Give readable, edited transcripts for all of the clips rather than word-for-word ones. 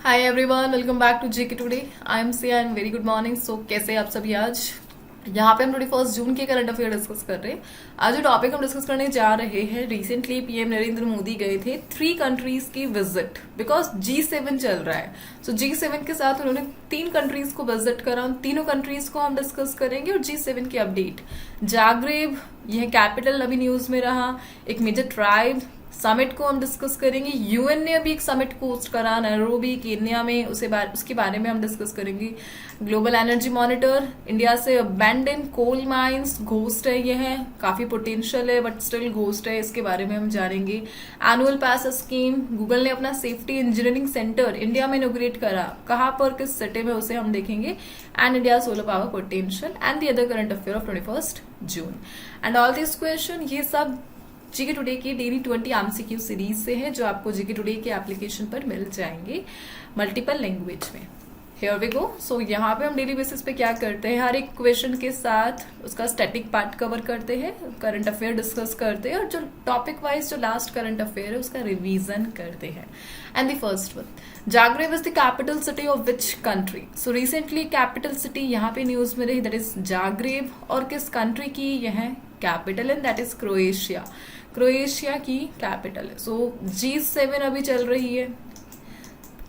Hi everyone, welcome back to GK today. I am Siya and very good morning. So कैसे हैं आप सभी? आज यहाँ पे हम 21 जून के करंट अफेयर डिस्कस कर रहे हैं। आज जो टॉपिक हम डिस्कस करने जा रहे हैं, रिसेंटली पीएम नरेंद्र मोदी गए थे 3 कंट्रीज की विजिट, बिकॉज G7 चल रहा है। सो G7 के साथ उन्होंने 3 कंट्रीज को विजिट करा। उन तीनों कंट्रीज को हम डिस्कस करेंगे और G7 की अपडेट। जाग्रेब, यह कैपिटल अभी न्यूज में रहा, एक मेजर ट्राइब समिट को हम डिस्कस करेंगे। यूएन ने अभी एक समिट होस्ट करा नैरोबी केन्या में, उसके बारे में हम डिस्कस करेंगे। ग्लोबल एनर्जी मॉनिटर, इंडिया से अबैंडन कोल माइंस, घोस्ट है, ये है, काफी पोटेंशियल है बट स्टिल घोस्ट है, इसके बारे में हम जानेंगे। एनुअल पास स्कीम, गूगल ने अपना सेफ्टी इंजीनियरिंग सेंटर इंडिया में इनोग्रेट करा, कहां पर, किस सिटी में, उसे हम देखेंगे। And India solar power potential and the other current affair of 21 June and all this question, ये सब जीके टुडे की डेली 20 एमसीक्यू सीरीज से है, जो आपको जीके टुडे के एप्लीकेशन पर मिल जाएंगे मल्टीपल लैंग्वेज में। Here we go. सो यहाँ पे हम डेली बेसिस पे क्या करते हैं, हर एक क्वेश्चन के साथ उसका स्टैटिक पार्ट कवर करते हैं, करंट अफेयर डिस्कस करते हैं, और जो टॉपिक वाइज जो लास्ट करंट अफेयर है उसका रिवीजन करते हैं। And the first one, Zagreb is the capital city of which country? So recently capital city यहाँ पे न्यूज में रही, दैट इज जाग्रेब, और किस कंट्री की यह कैपिटल है? That is Croatia. क्रोएशिया की कैपिटल है। सो G7 अभी चल रही है।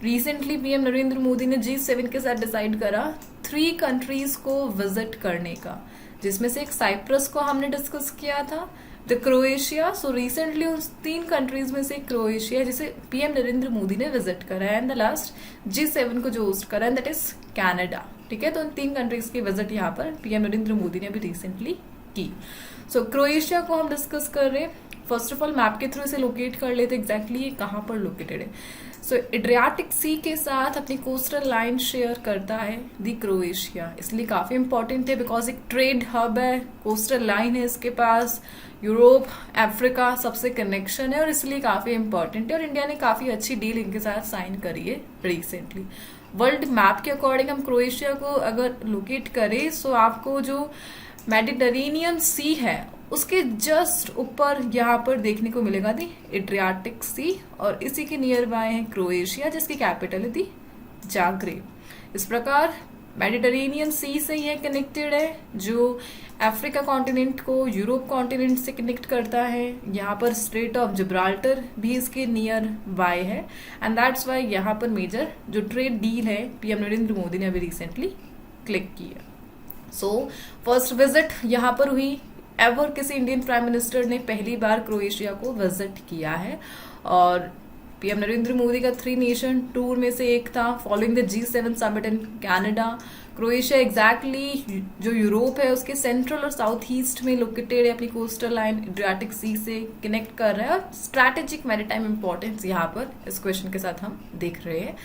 रिसेंटली पीएम नरेंद्र मोदी ने G7 के साथ डिसाइड करा 3 कंट्रीज को विजिट करने का, जिसमें से एक साइप्रस को हमने डिस्कस किया था, द क्रोएशिया। सो रिसेंटली उस 3 कंट्रीज में से क्रोएशिया जिसे पीएम नरेंद्र मोदी ने विजिट करा है, एंड द लास्ट G7 को जो होस्ट करा है दैट इज कनाडा। ठीक है, तो इन 3 कंट्रीज की विजिट यहाँ पर पीएम नरेंद्र मोदी ने अभी रिसेंटली की। सो क्रोएशिया को हम डिस्कस कर रहे हैं। फर्स्ट ऑफ ऑल मैप के थ्रू इसे लोकेट कर लेते एग्जैक्टली ये कहाँ पर लोकेटेड है। सो एड्रियाटिक सी के साथ अपनी कोस्टल लाइन शेयर करता है दी क्रोएशिया, इसलिए काफी इंपॉर्टेंट है बिकॉज एक ट्रेड हब है, कोस्टल लाइन है इसके पास, यूरोप अफ्रीका सबसे कनेक्शन है, और इसलिए काफी इंपॉर्टेंट है। और इंडिया ने काफी अच्छी डील इनके साथ साइन करी है रिसेंटली। वर्ल्ड मैप के अकॉर्डिंग हम क्रोएशिया को अगर लोकेट करें, सो आपको जो मेडिटेरेनियन सी है उसके जस्ट ऊपर यहाँ पर देखने को मिलेगा दी एड्रियाटिक सी, और इसी के नियर बाय है क्रोएशिया जिसकी कैपिटल है दी जाग्रेब। इस प्रकार मेडिटेरेनियन सी से यह कनेक्टेड है, जो अफ्रीका कॉन्टिनेंट को यूरोप कॉन्टिनेंट से कनेक्ट करता है। यहाँ पर स्ट्रेट ऑफ जिब्राल्टर भी इसके नियर बाय है, एंड दैट्स वाई यहाँ पर मेजर जो ट्रेड डील है पीएम नरेंद्र मोदी ने अभी रिसेंटली क्लिक की है। सो फर्स्ट विजिट यहाँ पर हुई एवर, किसी इंडियन प्राइम मिनिस्टर ने पहली बार क्रोएशिया को विजिट किया है, और पीएम नरेंद्र मोदी का 3 नेशन टूर में से एक था following the G7 summit in Canada. Croatia exactly जो यूरोप है उसके सेंट्रल और साउथ ईस्ट में लोकेटेड है, अपनी कोस्टल लाइन एड्रियाटिक सी से कनेक्ट कर रहा है, और स्ट्रैटेजिक मैरीटाइम इंपॉर्टेंस यहाँ पर इस क्वेश्चन के साथ हम देख रहे हैं।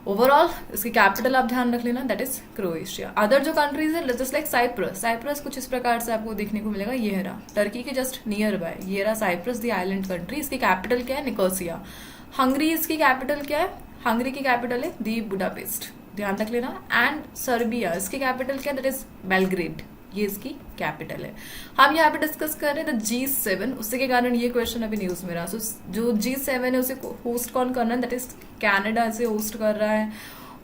ओवरऑल इसकी कैपिटल आप ध्यान रख लेना, दैट इज क्रोएशिया। अदर जो कंट्रीज है जस्ट लाइक साइप्रस, साइप्रस कुछ इस प्रकार से आपको देखने को मिलेगा, ये रहा टर्की के जस्ट नियर बाय, ये रहा साइप्रस दी आइलैंड कंट्री। इसकी कैपिटल क्या है? निकोसिया। हंगरी इसकी कैपिटल क्या है? हंगरी की कैपिटल है दी बुडापेस्ट, ध्यान रख लेना। एंड सर्बिया, इसकी कैपिटल क्या है? दैट इज बेलग्रेड, ये इसकी कैपिटल है। हम यहाँ पे डिस्कस कर रहे हैं G7, उससे के कारण ये क्वेश्चन अभी न्यूज में रहा। जो G7 है उसे होस्ट कौन करना है? दैट इज कनाडा इसे होस्ट कर रहा है,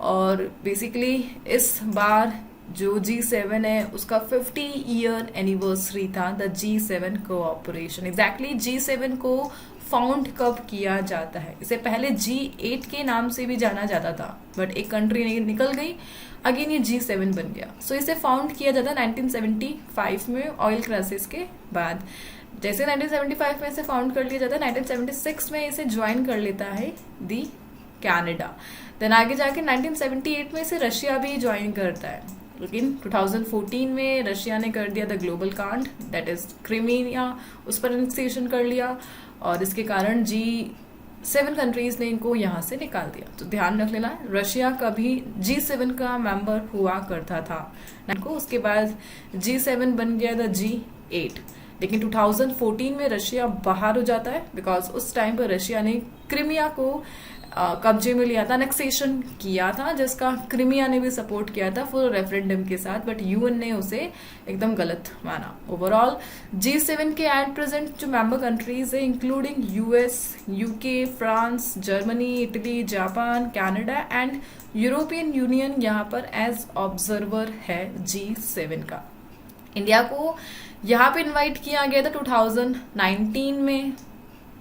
और बेसिकली इस बार जो G7 है उसका 50 ईयर एनिवर्सरी था, the G7 cooperation. Exactly G7 को फाउंड कब किया जाता है? इसे पहले G8 के नाम से भी जाना जाता था, बट एक कंट्री निकल गई, अगेन ये G7 बन गया। सो इसे फाउंड किया जाता है 1975 में, ऑयल क्राइसिस के बाद। जैसे 1975 में इसे फाउंड कर लिया जाता है, 1976 में इसे ज्वाइन कर लेता है दी कनाडा। देन आगे जाके 1978 में इसे रशिया भी ज्वाइन करता है, लेकिन 2014 में रशिया ने कर दिया द ग्लोबल कांड, दैट इज क्रीमिया, उस पर एनेक्सेशन कर लिया, और इसके कारण G7 कंट्रीज ने इनको यहाँ से निकाल दिया। तो ध्यान रख लेना, रशिया कभी G7 का मेंबर हुआ करता था को, उसके बाद G7 बन गया था G8, लेकिन 2014 में रशिया बाहर हो जाता है बिकॉज उस टाइम पर रशिया ने क्रीमिया को कब्जे में लिया था, अनेक्सेशन किया था, जिसका क्रिमिया ने भी सपोर्ट किया था फुल रेफरेंडम के साथ, बट यूएन ने उसे एकदम गलत माना। ओवरऑल G7 के एट प्रेजेंट जो मेंबर कंट्रीज है including US, UK, France, Germany, Italy, Japan, Canada and European union यहाँ पर एज ऑब्जर्वर है G7 का। इंडिया को यहाँ पे इनवाइट किया गया था 2019 में,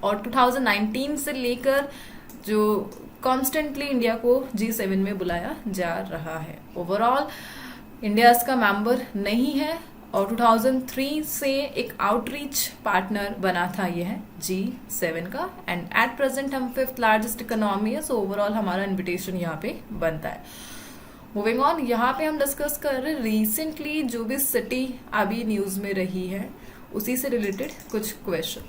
और 2019 से लेकर जो कॉन्स्टेंटली इंडिया को G7 में बुलाया जा रहा है। ओवरऑल इंडिया इसका मेंबर नहीं है, और 2003 से एक आउटरीच पार्टनर बना था यह G7 का, एंड एट प्रेजेंट हम 5th लार्जेस्ट इकोनॉमी है, सो ओवरऑल हमारा इन्विटेशन यहाँ पे बनता है। मूविंग ऑन, यहाँ पे हम डिस्कस कर रहे हैं रिसेंटली जो भी सिटी अभी न्यूज में रही है उसी से रिलेटेड कुछ question,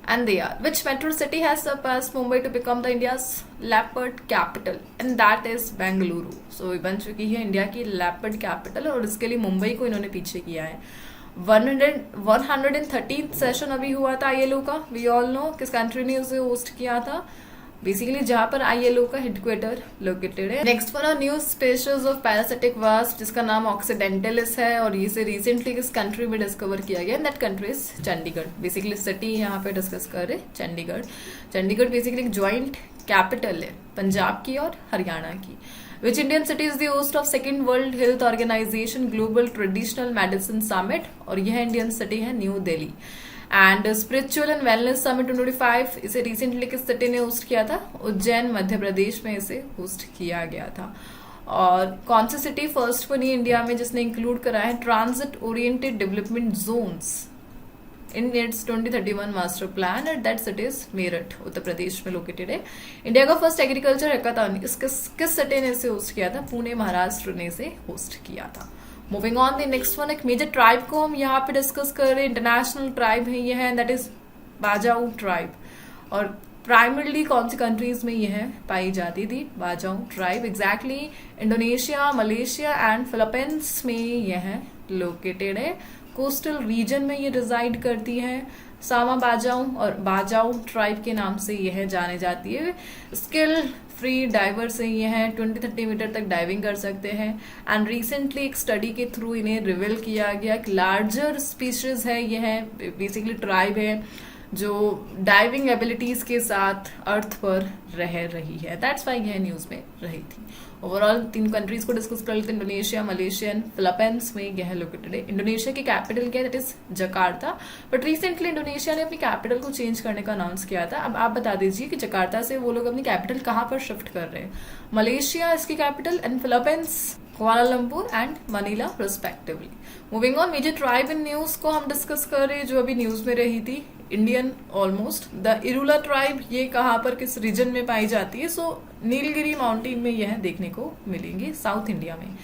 and they are which metro city has surpassed Mumbai to become the India's leopard capital, and that is Bengaluru. So बन चुकी है इंडिया की लेपर्ड कैपिटल, और इसके लिए मुंबई को इन्होंने पीछे किया है। 113th सेशन अभी हुआ था ILO का, वी ऑल नो किस कंट्री ने उसे होस्ट किया था, बेसिकली जहां पर ILO का हेडक्वार्टर लोकेटेड है। Next for new species of parasitic wasp जिसका नाम ऑक्सीडेंटलिस है, और इसे रिसेंटली किस कंट्री में डिस्कवर किया गया, that country is Chandigarh. Basically city यहाँ पे डिस्कस कर रहे चंडीगढ़। चंडीगढ़ बेसिकली एक ज्वाइंट कैपिटल है पंजाब की और हरियाणा की। Which Indian city is the host of Second World Health Organization Global Traditional Medicine Summit, और यह इंडियन सिटी है new Delhi. And spiritual and wellness summit 2025 इसे रिसेंटली किस सिटी ने होस्ट किया था, उज्जैन मध्य प्रदेश में इसे होस्ट किया गया था। और कौन सी सिटी फर्स्ट बनी इंडिया में जिसने इंक्लूड करा है transit oriented development zones in its 2031 master plan, at that city is Meerut, Uttar Pradesh में लोकेटेड है। इंडिया का फर्स्ट एग्रीकल्चर हैकाथॉन किस सिटी ने इसे होस्ट किया था, पुणे महाराष्ट्र ने इसे होस्ट किया था। Moving on the next one, एक मेजर ट्राइब को हम यहाँ पे डिस्कस कर रहे हैं, इंटरनेशनल ट्राइब है यह है, दैट इज बाजाऊ ट्राइब। और प्राइमरली कौन सी कंट्रीज में यह पाई जाती थी Bajau tribe, exactly Indonesia, Malaysia and Philippines में यह लोकेटेड है। कोस्टल रीजन में ये रिजाइड करती है। सामा बाजाऊ और बाजाऊ ट्राइब के नाम से यह जाने जाती है। स्किल फ्री डाइवर से ये हैं, 20-30 मीटर तक डाइविंग कर सकते हैं। एंड रिसेंटली एक स्टडी के थ्रू इन्हें रिवील किया गया कि लार्जर स्पीशीज है, ये है बेसिकली ट्राइब है जो डाइविंग एबिलिटीज के साथ अर्थ पर रह रही है। दैट्स वाई यह न्यूज में रही थी। ओवरऑल 3 कंट्रीज को डिस्कस कर लेते हैं, इंडोनेशिया, मलेशिया एंड फिलीपींस में यह लोकेटेड है। इंडोनेशिया की कैपिटल क्या है, that is Jakarta. But recently Indonesia ने अपनी कैपिटल को चेंज करने का अनाउंस किया था। अब आप बता दीजिए कि जकार्ता से वो लोग अपनी कैपिटल कहाँ पर शिफ्ट कर रहे हैं। मलेशिया इसकी capital and Philippines Kuala Lumpur and Manila respectively. Moving on, major tribe in news को हम डिस्कस कर रहे हैं जो अभी न्यूज में रही थी, Indian almost. The Irula tribe ये कहाँ पर किस रीजन में पाई जाती है, सो नीलगिरी माउंटेन में यह देखने को मिलेंगे साउथ इंडिया में।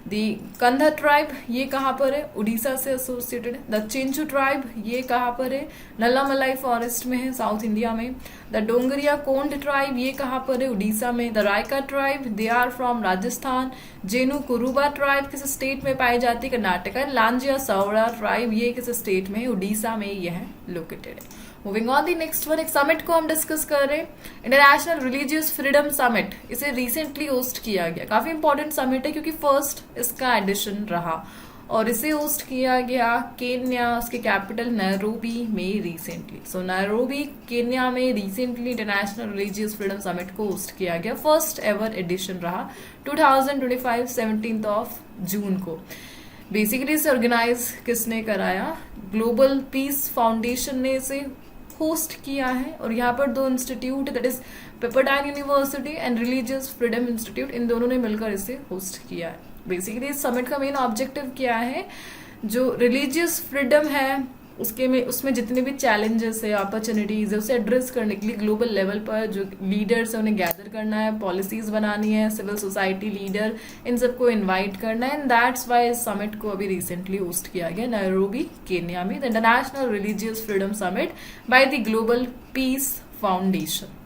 दी कंधा ट्राइब ये कहाँ पर है, उड़ीसा से एसोसिएटेड है। द चेंचू ट्राइब ये कहाँ पर है, नल्लामलाई फॉरेस्ट में है साउथ इंडिया में। द डोंगरिया कोंड ट्राइब ये कहाँ पर है, उड़ीसा में। The Raika tribe they are from Rajasthan. Jenu Kuruba tribe किस स्टेट में पाई जाती है, कर्नाटका। लांजिया सौड़ा ट्राइब ये किस स्टेट में है, उड़ीसा में यह लोकेटेड है। Moving on the next one, एक समिट को हम डिस्कस कर रहे हैं, इंटरनेशनल रिलीजियस फ्रीडम समिट। इसे रिसेंटली होस्ट किया गया। काफी इंपॉर्टेंट समिट है क्योंकि फर्स्ट इसका एडिशन रहा, और इसे होस्ट किया गया केन्या, उसकी कैपिटल नैरोबी में रिसेंटली। सो नैरोबी केन्या में recently international religious freedom summit को होस्ट किया गया। फर्स्ट एवर एडिशन रहा 2025 17 जून को। बेसिकली इसे ऑर्गेनाइज किसने कराया, ग्लोबल पीस फाउंडेशन ने इसे होस्ट किया है। और यहाँ पर 2 institute, that is Pepperdine university and religious freedom institute, इन दोनों ने मिलकर इसे होस्ट किया है। बेसिकली इस समिट का मेन ऑब्जेक्टिव क्या है, जो रिलीजियस फ्रीडम है उसमें जितने भी चैलेंजेस है, अपॉर्चुनिटीज है, उसे एड्रेस करने के लिए ग्लोबल लेवल पर जो लीडर्स है उन्हें गैदर करना है, पॉलिसीज बनानी है, सिविल सोसाइटी लीडर इन सबको इनवाइट करना है। एंड दैट्स वाई इस समिट को अभी रिसेंटली होस्ट किया गया नैरोबी केन्या में, the international religious freedom summit by the global peace foundation.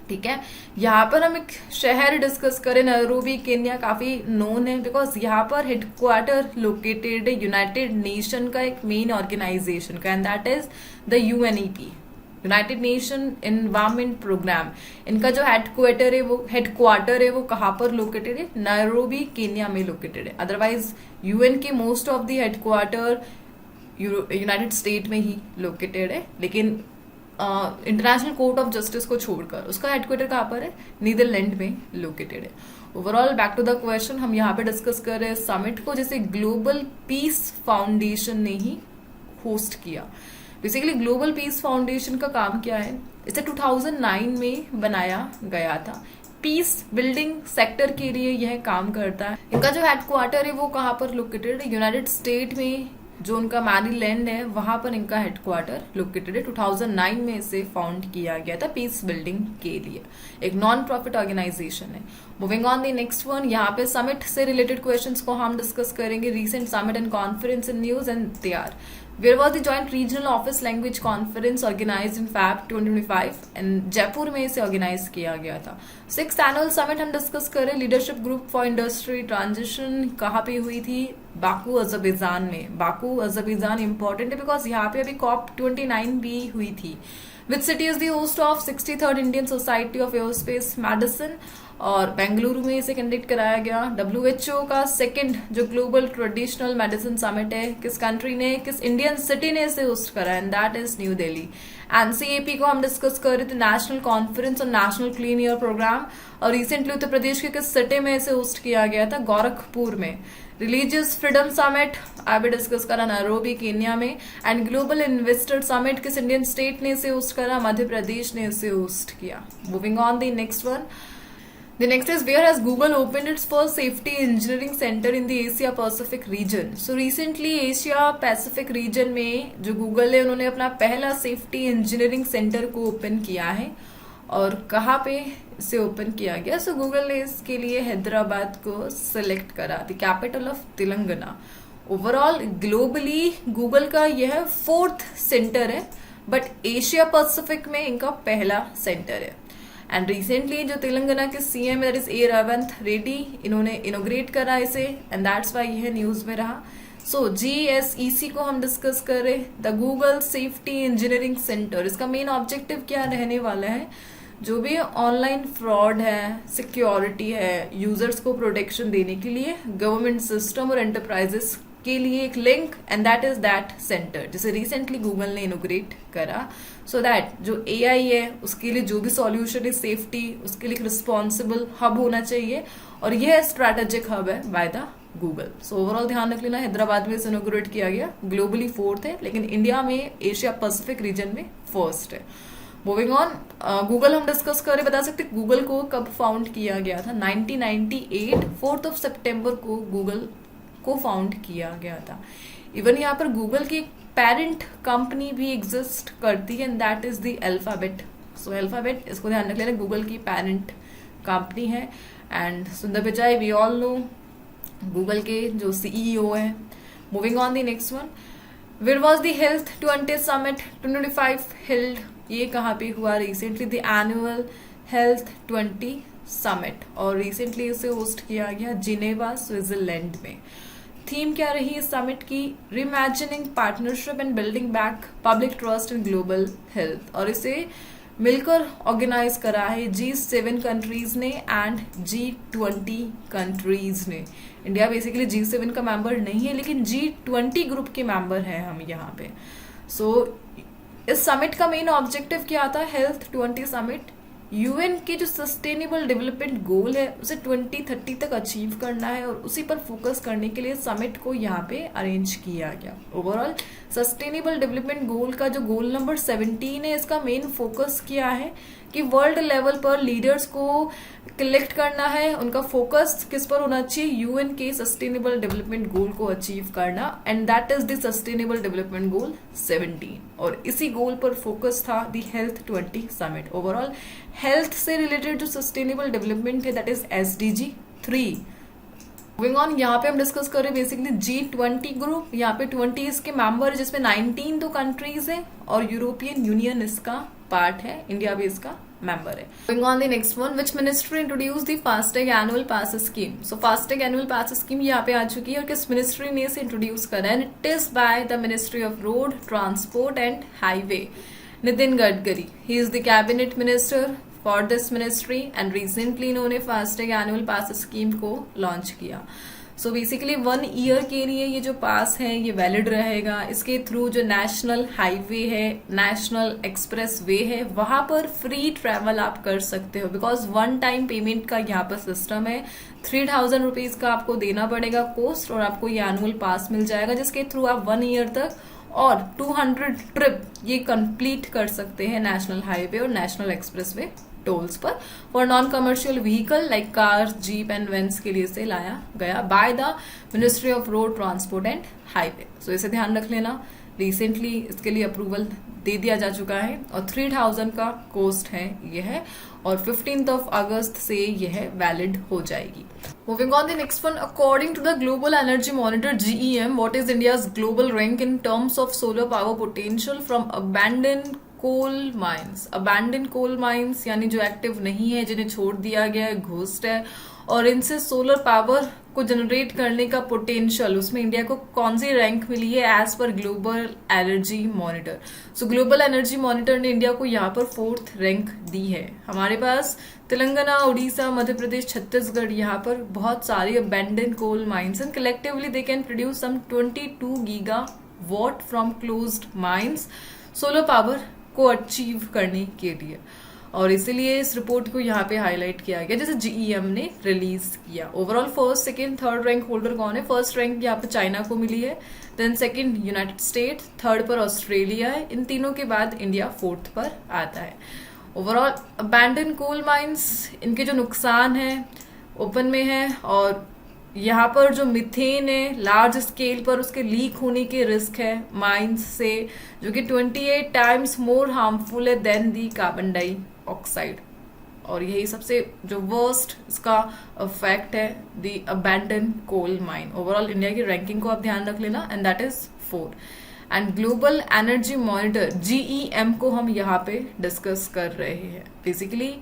ठीक है, यहाँ पर हम एक शहर डिस्कस करें, नैरोबी केन्या काफी नोन है बिकॉज यहाँ पर हेडक्वार्टर लोकेटेड है यूनाइटेड नेशन का एक मेन ऑर्गेनाइजेशन का, and that is the UNEP, United Nation environment programme, इनका जो हेडक्वार्टर है वो कहाँ पर लोकेटेड है? नैरोबी केन्या में लोकेटेड है। अदरवाइज यूएन के most of the headquarter United state में ही लोकेटेड है, लेकिन इंटरनेशनल कोर्ट ऑफ जस्टिस को छोड़कर उसका हेडक्वार्टर कहाँ पर है? नीदरलैंड में लोकेटेड है। Overall back to the question, हम यहाँ पे डिस्कस कर रहे हैं समिट को जैसे ग्लोबल पीस फाउंडेशन ने ही होस्ट किया। बेसिकली ग्लोबल पीस फाउंडेशन का काम क्या है? इसे 2009 में बनाया गया था। पीस बिल्डिंग सेक्टर के लिए यह काम करता है। इनका जो हेडक्वार्टर है वो कहाँ पर लोकेटेड है? यूनाइटेड स्टेट में, जो उनका मैरीलैंड है वहां पर इनका हेडक्वार्टर लोकेटेड है। 2009 में इसे फाउंड किया गया था पीस बिल्डिंग के लिए, एक नॉन प्रॉफिट ऑर्गेनाइजेशन है। Moving on the next one, यहाँ पे समिट से रिलेटेड क्वेश्चंस को हम डिस्कस करेंगे। Recent summit and conference in news and they are Where was the joint regional office language conference organized in Feb 2025 and Jaipur में इसे organise किया गया था। 6th एनुअल समिट हम डिस्कस करें leadership group for industry transition, कहाँ पे हुई थी? बाकू अजरबैजान में। बाकू अजरबैजान इंपॉर्टेंट है बिकॉज यहाँ पे अभी COP29 भी हुई थी। Which city is the host of 63rd Indian society of aerospace medicine, और बेंगलुरु में इसे कंडक्ट कराया गया। WHO का सेकंड जो ग्लोबल ट्रेडिशनल मेडिसिन समिट है, किस कंट्री ने, किस इंडियन सिटी ने इसे होस्ट करा, and that is New Delhi. NCAP को हम डिस्कस कर रहे थे, national conference on national clean air programme, और रिसेंटली उत्तर प्रदेश के किस सिटी में इसे होस्ट किया गया था? गोरखपुर में। रिलीजियस फ्रीडम समिट अभी डिस्कस करा नैरोबी केन्या में, एंड ग्लोबल इन्वेस्टर समिट किस इंडियन स्टेट ने इसे होस्ट करा? मध्य प्रदेश ने इसे होस्ट किया। Moving on the next one, the next is where has Google opened its first safety engineering center in the Asia Pacific region? So recently Asia Pacific region में जो Google है उन्होंने अपना पहला सेफ्टी इंजीनियरिंग सेंटर को open किया है, और कहाँ पे इसे ओपन किया गया? सो गूगल ने इसके लिए हैदराबाद को सिलेक्ट करा, the capital of Telangana. Overall globally Google का यह 4th सेंटर है, बट एशिया पैसिफिक में इनका पहला सेंटर है। एंड रिसेंटली जो तेलंगाना के CM that is a Revanth Reddy, इन्होंने इनोग्रेट करा इसे, एंड दैट्स वाई यह न्यूज में रहा। सो GSEC को हम डिस्कस करें, the Google safety engineering centre, इसका मेन ऑब्जेक्टिव क्या रहने वाला है? जो भी ऑनलाइन फ्रॉड है, सिक्योरिटी है, यूजर्स को प्रोटेक्शन देने के लिए गवर्नमेंट सिस्टम और एंटरप्राइजेस के लिए एक link, and that is that centre जिसे रिसेंटली गूगल ने इनोग्रेट करा, सो दैट जो AI है उसके लिए जो भी सॉल्यूशन है सेफ्टी, उसके लिए एक रिस्पॉन्सिबल हब होना चाहिए, और यह स्ट्रैटेजिक हब है by the Google. So overall ध्यान रख लेना, हैदराबाद में इसे इनोग्रेट किया गया, ग्लोबली 4th है, लेकिन इंडिया में एशिया पैसिफिक रीजन में 1st है। मूविंग ऑन, गूगल हम डिस्कस करें, बता सकते गूगल को कब फाउंड किया गया था? 1998 4 सितंबर को गूगल को फाउंड किया गया था। इवन यहाँ पर गूगल की पेरेंट कंपनी भी एग्जिस्ट करती है, and that is the alphabet. So alphabet, इसको ध्यान रख लेना, गूगल की पेरेंट कंपनी है। And Sundar Pichai, we all know Google के जो CEO है। Moving on the next one, where was the health 20 summit 2025 held, ये कहाँ पे हुआ? Recently the annual health 20 summit, और रिसेंटली इसे होस्ट किया गया जिनेवा स्विट्जरलैंड में। थीम क्या रही इस समिट की? Reimagining partnership and building back public trust in global health, और इसे मिलकर ऑर्गेनाइज करा है G7 कंट्रीज ने एंड G20 कंट्रीज ने। इंडिया बेसिकली G7 का मेंबर नहीं है, लेकिन G20 ग्रुप के मेंबर हैं हम यहाँ पे। सो इस समिट का मेन ऑब्जेक्टिव क्या था? हेल्थ 20 समिट UN के जो सस्टेनेबल डेवलपमेंट गोल है उसे 2030 तक अचीव करना है, और उसी पर फोकस करने के लिए समिट को यहाँ पे अरेंज किया गया। ओवरऑल सस्टेनेबल डेवलपमेंट गोल का जो गोल नंबर 17 है, इसका मेन फोकस क्या है कि वर्ल्ड लेवल पर लीडर्स को कलेक्ट करना है, उनका फोकस किस पर होना चाहिए? UN के सस्टेनेबल डेवलपमेंट गोल को अचीव करना, and that is the sustainable development goal 17, और इसी गोल पर फोकस था the health 20 summit. Overall health से रिलेटेड जो सस्टेनेबल डेवलपमेंट है that is SDG 3। Moving on, यहाँ पे हम डिस्कस करें बेसिकली G20 ग्रुप, यहाँ पे 20 इसके मेंबर जिसमें 19 तो कंट्रीज है, और यूरोपियन यूनियन इसका पार्ट है, इंडिया भी इसका मेंबर है। Moving on the next one, which ministry introduced the FASTag annual pass scheme? So FASTag annual pass scheme यहाँ पे आ चुकी है, और किस मिनिस्ट्री ने इसे इंट्रोड्यूस करा है? It is by the ministry of road transport and highway. Nitin Gadkari, he is the cabinet minister for this ministry and recently इन्होंने फास्टैग एनुअल पास स्कीम को लॉन्च किया। सो बेसिकली 1 ईयर के लिए ये जो पास है ये वैलिड रहेगा। इसके थ्रू जो नेशनल हाईवे है, नेशनल एक्सप्रेस वे है, वहां पर फ्री ट्रैवल आप कर सकते हो, बिकॉज 1 टाइम पेमेंट का यहाँ पर सिस्टम है। 3000 रुपीज का आपको देना पड़ेगा कॉस्ट और आपको ये एनुअल पास मिल जाएगा, जिसके थ्रू आप 1 ईयर तक और 200 ट्रिप ये कंप्लीट कर सकते हैं नेशनल हाईवे और नेशनल एक्सप्रेसवे टोल्स पर for non commercial vehicle like car, jeep and vans के लिए से लाया गया by the ministry of road transport and highway. So इसे ध्यान रख लेना। रिसेंटली इसके लिए अप्रूवल दे दिया जा चुका है और 3000 का कॉस्ट है यह, और 15 अगस्त से यह वैलिड हो जाएगी। Moving on the next one, according to the Global Energy Monitor (GEM), what is India's global rank in terms of solar power potential from abandoned coal mines? Abandon coal mines यानी जो active नहीं है, जिन्हें छोड़ दिया गया है, ghost है, और इनसे सोलर पावर को जनरेट करने का पोटेंशियल, उसमें इंडिया को कौन सी रैंक मिली है एज पर Global energy Monitor? So Global energy Monitor ने इंडिया को यहाँ पर 4th रैंक दी है। हमारे पास तेलंगाना, उड़ीसा, मध्य प्रदेश, छत्तीसगढ़, यहाँ पर बहुत सारी abandon coal mines and collectively they can produce some 22 gigawatt from closed mines solar power को अचीव करने के लिए, और इसीलिए इस रिपोर्ट को यहाँ पे हाईलाइट किया गया जैसे जीईएम ने रिलीज किया। Overall 1st, 2nd, 3rd rank holder कौन है? 1st रैंक यहाँ पे चाइना को मिली है, then 2nd United state, 3rd पर ऑस्ट्रेलिया है, इन तीनों के बाद इंडिया 4th पर आता है। ओवरऑल अबैंडन कोल माइंस, इनके जो नुकसान है ओपन में है, और यहाँ पर जो मिथेन है लार्ज स्केल पर उसके लीक होने के रिस्क है माइंस से, जो कि 28 टाइम्स मोर हार्मफुल है देन दी कार्बन डाइऑक्साइड, और यही सबसे जो वर्स्ट इसका इफेक्ट है the abandon coal mine. Overall India की रैंकिंग को आप ध्यान रख लेना, and that is 4। And global energy monitor GEM को हम यहाँ पे डिस्कस कर रहे हैं। बेसिकली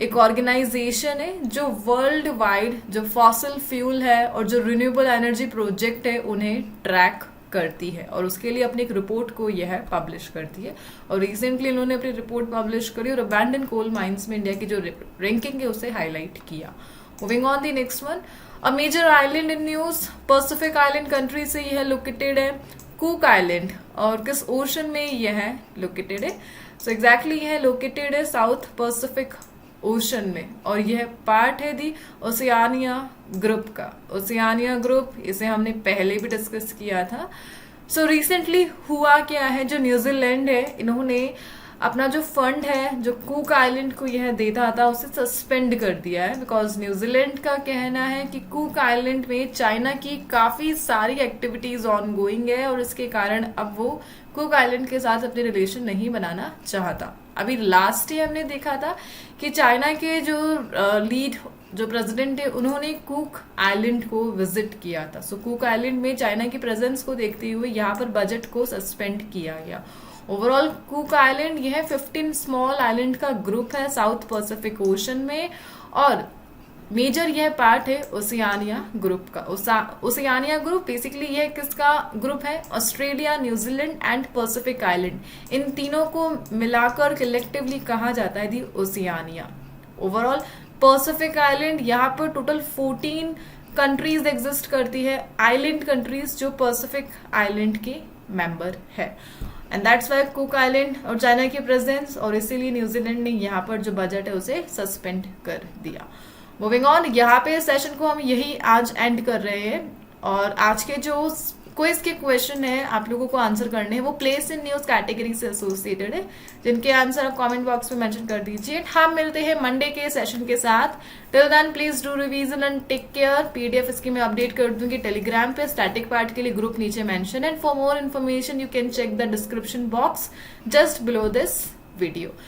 एक ऑर्गेनाइजेशन है जो वर्ल्ड वाइड जो फॉसिल फ्यूल है और जो रिन्यूएबल एनर्जी प्रोजेक्ट है उन्हें ट्रैक करती है, और उसके लिए अपनी एक रिपोर्ट को यह पब्लिश करती है, और रिसेंटली इन्होंने अपनी रिपोर्ट पब्लिश करी और अबैंडन कोल माइंस में इंडिया की जो रैंकिंग है उसे हाईलाइट किया। Moving on the next one, a major island in news, Pacific island country से यह लोकेटेड है। कुक आइलैंड, और किस ओशन में यह लोकेटेड है? सो एग्जैक्टली यह लोकेटेड है साउथ पैसिफिक ओशन में, और यह पार्ट है दी ओशियानिया ग्रुप का। ओशियानिया ग्रुप, इसे हमने पहले भी डिस्कस किया था। सो रिसेंटली हुआ क्या है, जो न्यूजीलैंड है इन्होंने अपना जो फंड है जो कुक आइलैंड को यह देता था उसे सस्पेंड कर दिया है, बिकॉज न्यूजीलैंड का कहना है कि कुक आइलैंड में चाइना की काफी सारी एक्टिविटीज ऑन गोइंग है, और इसके कारण अब वो कुक आइलैंड के साथ अपने रिलेशन नहीं बनाना चाहता। अभी लास्ट ही हमने देखा था कि चाइना के जो लीड जो प्रेसिडेंट है उन्होंने कुक आइलैंड को विजिट किया था। सो कुक आइलैंड में चाइना की प्रेजेंस को देखते हुए यहाँ पर बजट को सस्पेंड किया गया। ओवरऑल कुक आइलैंड यह 15 स्मॉल आइलैंड का ग्रुप है साउथ पैसिफिक ओशन में, और मेजर यह पार्ट है ओशियानिया ग्रुप का। ओशियानिया ग्रुप बेसिकली यह किसका ग्रुप है? Australia, New Zealand and Pacific Island, इन तीनों को मिलाकर कलेक्टिवली कहा जाता है the Oceania. Overall Pacific Island, यहाँ पर टोटल 14 कंट्रीज एग्जिस्ट करती है, आइलैंड कंट्रीज जो पैसिफिक आइलैंड के मेंबर है, and that's why Cook Island और चाइना की प्रेजेंस, और इसीलिए न्यूजीलैंड ने यहाँ पर जो बजट है उसे सस्पेंड कर दिया। मूविंग ऑन, यहाँ पे सेशन को हम यही आज एंड कर रहे हैं, और आज के जो क्विज के क्वेश्चन है आप लोगों को आंसर करने हैं वो प्लेस इन न्यूज कैटेगरी से एसोसिएटेड है, जिनके आंसर आप कमेंट बॉक्स में मेंशन कर दीजिए। हम मिलते हैं मंडे के सेशन के साथ। Till then please do revision and take care. PDF इसकी मैं अपडेट कर दूंगी टेलीग्राम पे, स्टैटिक पार्ट के लिए ग्रुप नीचे mention, and for more information you can check the description box just below this video.